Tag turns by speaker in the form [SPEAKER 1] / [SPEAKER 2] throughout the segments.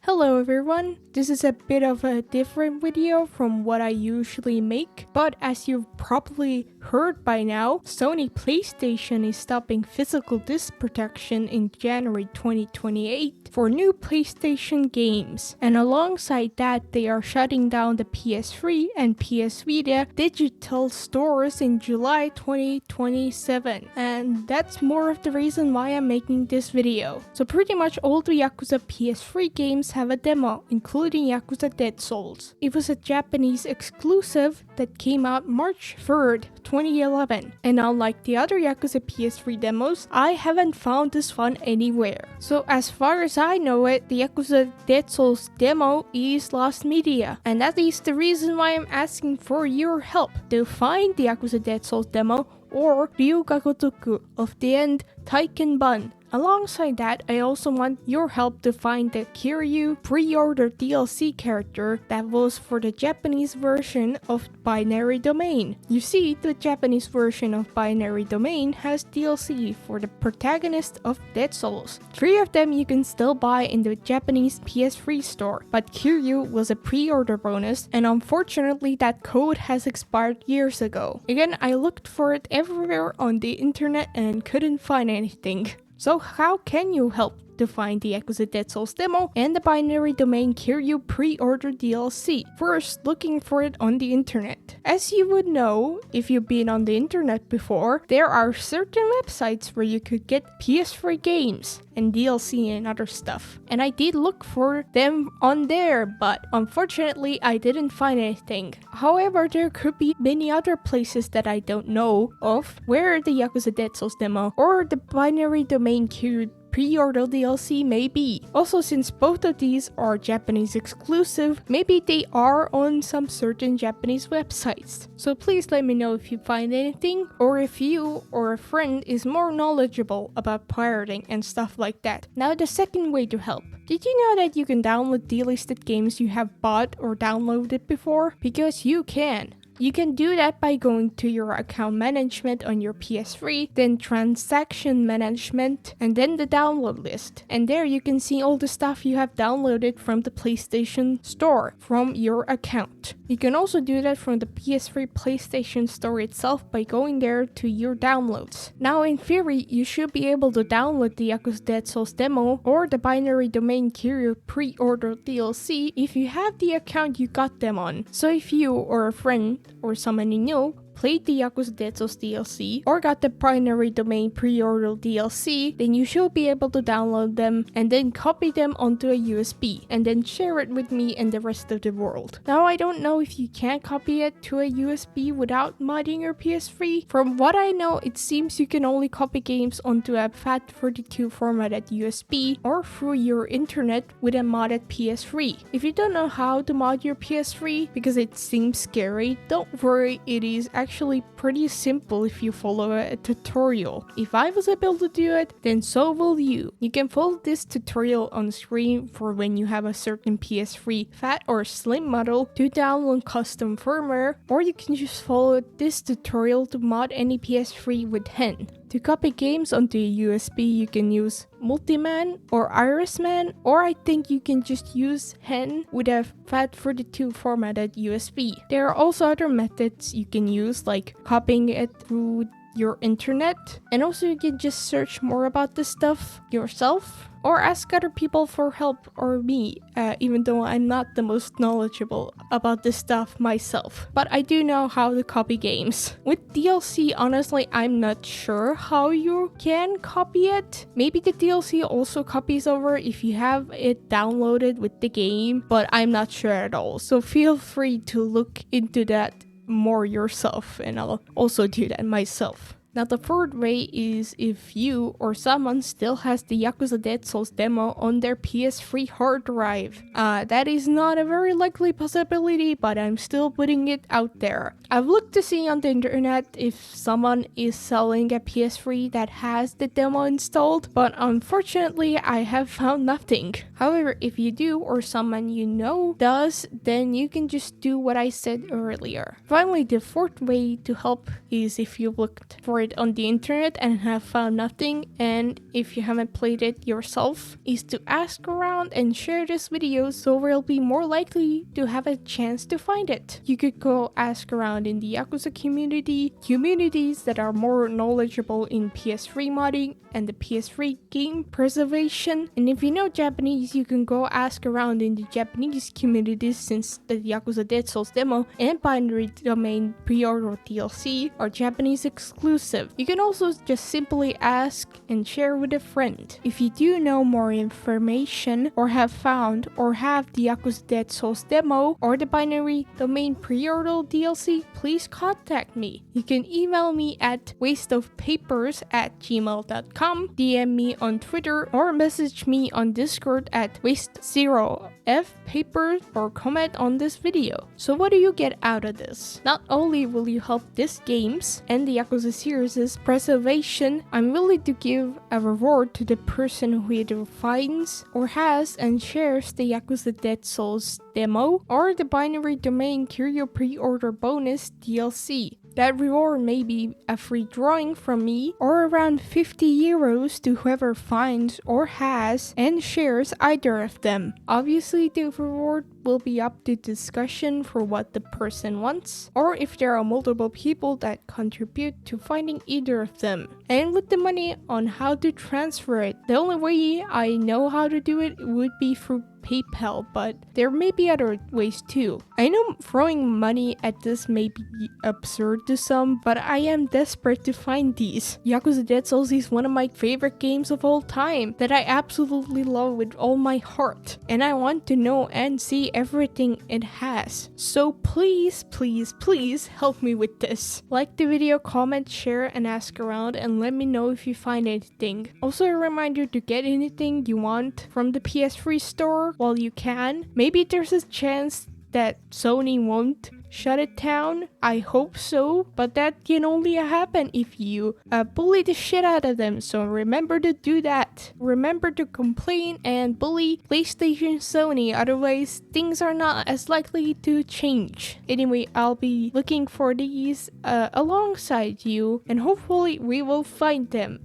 [SPEAKER 1] Hello everyone, this is a bit of a different video from what I usually make, but as you've probably heard by now, Sony PlayStation is stopping physical disc protection in January 2028 for new PlayStation games, and alongside that they are shutting down the PS3 and PS Vita digital stores in July 2027, and that's more of the reason why I'm making this video. So pretty much all the Yakuza PS3 games have a demo, including Yakuza Dead Souls. It was a Japanese exclusive that came out March 3rd, 2011, and unlike the other Yakuza PS3 demos, I haven't found this one anywhere. So as far as I know it, the Yakuza Dead Souls demo is lost media, and that is the reason why I'm asking for your help to find the Yakuza Dead Souls demo or Ryuga Gotoku of the End Taikenban. Alongside that, I also want your help to find the Kiryu pre-order DLC character that was for the Japanese version of Binary Domain. You see, the Japanese version of Binary Domain has DLC for the protagonist of Dead Souls. 3 of them you can still buy in the Japanese PS3 store, but Kiryu was a pre-order bonus, and unfortunately that code has expired years ago. Again, I looked for it everywhere on the internet and couldn't find anything. So how can you help to find the Yakuza Dead Souls demo and the Binary Domain Kiryu pre-order DLC? First, looking for it on the internet. As you would know, if you've been on the internet before, there are certain websites where you could get PS3 games and DLC and other stuff. And I did look for them on there, but unfortunately I didn't find anything. However, there could be many other places that I don't know of where the Yakuza Dead Souls demo or the Binary Domain Kiryu pre-order DLC may be. Also, since both of these are Japanese exclusive, maybe they are on some certain Japanese websites. So please let me know if you find anything, or if you or a friend is more knowledgeable about pirating and stuff like that. Now the second way to help. Did you know that you can download delisted games you have bought or downloaded before? Because you can. You can do that by going to your account management on your PS3, then transaction management, and then the download list. And there you can see all the stuff you have downloaded from the PlayStation Store from your account. You can also do that from the PS3 PlayStation Store itself by going there to your downloads. Now in theory, you should be able to download the Yakuza Dead Souls demo or the Binary Domain Kiryu pre-order DLC if you have the account you got them on. So if you or a friend or someone you know played the Yakuza Dead Souls DLC or got the Binary Domain pre-order DLC, then you should be able to download them and then copy them onto a USB and then share it with me and the rest of the world. Now I don't know if you can copy it to a USB without modding your PS3. From what I know, it seems you can only copy games onto a FAT32 formatted USB or through your internet with a modded PS3. If you don't know how to mod your PS3 because it seems scary, don't worry, it is actually pretty simple if you follow a tutorial. If I was able to do it, then so will you. You can follow this tutorial on screen for when you have a certain PS3 fat or slim model to download custom firmware, or you can just follow this tutorial to mod any PS3 with HEN. To copy games onto a USB, you can use Multiman or Irisman, or I think you can just use HEN with a FAT32 formatted USB. There are also other methods you can use, like copying it through your internet, and also you can just search more about this stuff yourself or ask other people for help, or me, even though I'm not the most knowledgeable about this stuff myself. But I do know how to copy games. With DLC, honestly, I'm not sure how you can copy it. Maybe the DLC also copies over if you have it downloaded with the game, but I'm not sure at all. So feel free to look into that more yourself, and I'll also do that myself. Now the third way is if you or someone still has the Yakuza Dead Souls demo on their PS3 hard drive. That is not a very likely possibility, but I'm still putting it out there. I've looked to see on the internet if someone is selling a PS3 that has the demo installed, but unfortunately I have found nothing. However, if you do or someone you know does, then you can just do what I said earlier. Finally, the fourth way to help is if you looked for for it on the internet and have found nothing, and if you haven't played it yourself, is to ask around and share this video so we'll be more likely to have a chance to find it. You could go ask around in the Yakuza community, communities that are more knowledgeable in PS3 modding and the PS3 game preservation, and if you know Japanese, you can go ask around in the Japanese communities since the Yakuza Dead Souls demo and binary domain pre-order DLC are Japanese exclusive. You can also just simply ask and share with a friend. If you do know more information or have found or have the Yakuza Dead Souls demo or the binary domain pre-order DLC, please contact me. You can email me at wasteofpapers@gmail.com, DM me on Twitter, or message me on Discord at waste0fpapers or comment on this video. So what do you get out of this? Not only will you help this game's and the Yakuza series' preservation, I'm willing to give a reward to the person who either finds or has and shares the Yakuza Dead Souls demo or the binary domain curio pre-order bonus DLC. That reward may be a free drawing from me or around 50 euros to whoever finds or has and shares either of them. Obviously, the reward will be up to discussion for what the person wants, or if there are multiple people that contribute to finding either of them. And with the money on how to transfer it, the only way I know how to do it would be through PayPal, but there may be other ways too. I know throwing money at this may be absurd to some, but I am desperate to find these. Yakuza Dead Souls is one of my favorite games of all time that I absolutely love with all my heart, and I want to know and see everything it has. So please, please, please help me with this. Like the video, comment, share, and ask around, and let me know if you find anything. Also a reminder to get anything you want from the PS3 store while you can. Maybe there's a chance that Sony won't shut it down. I hope so, but that can only happen if you bully the shit out of them, so remember to do that. Remember to complain and bully PlayStation Sony, otherwise things are not as likely to change. Anyway, I'll be looking for these alongside you, and hopefully we will find them.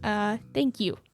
[SPEAKER 1] Thank you.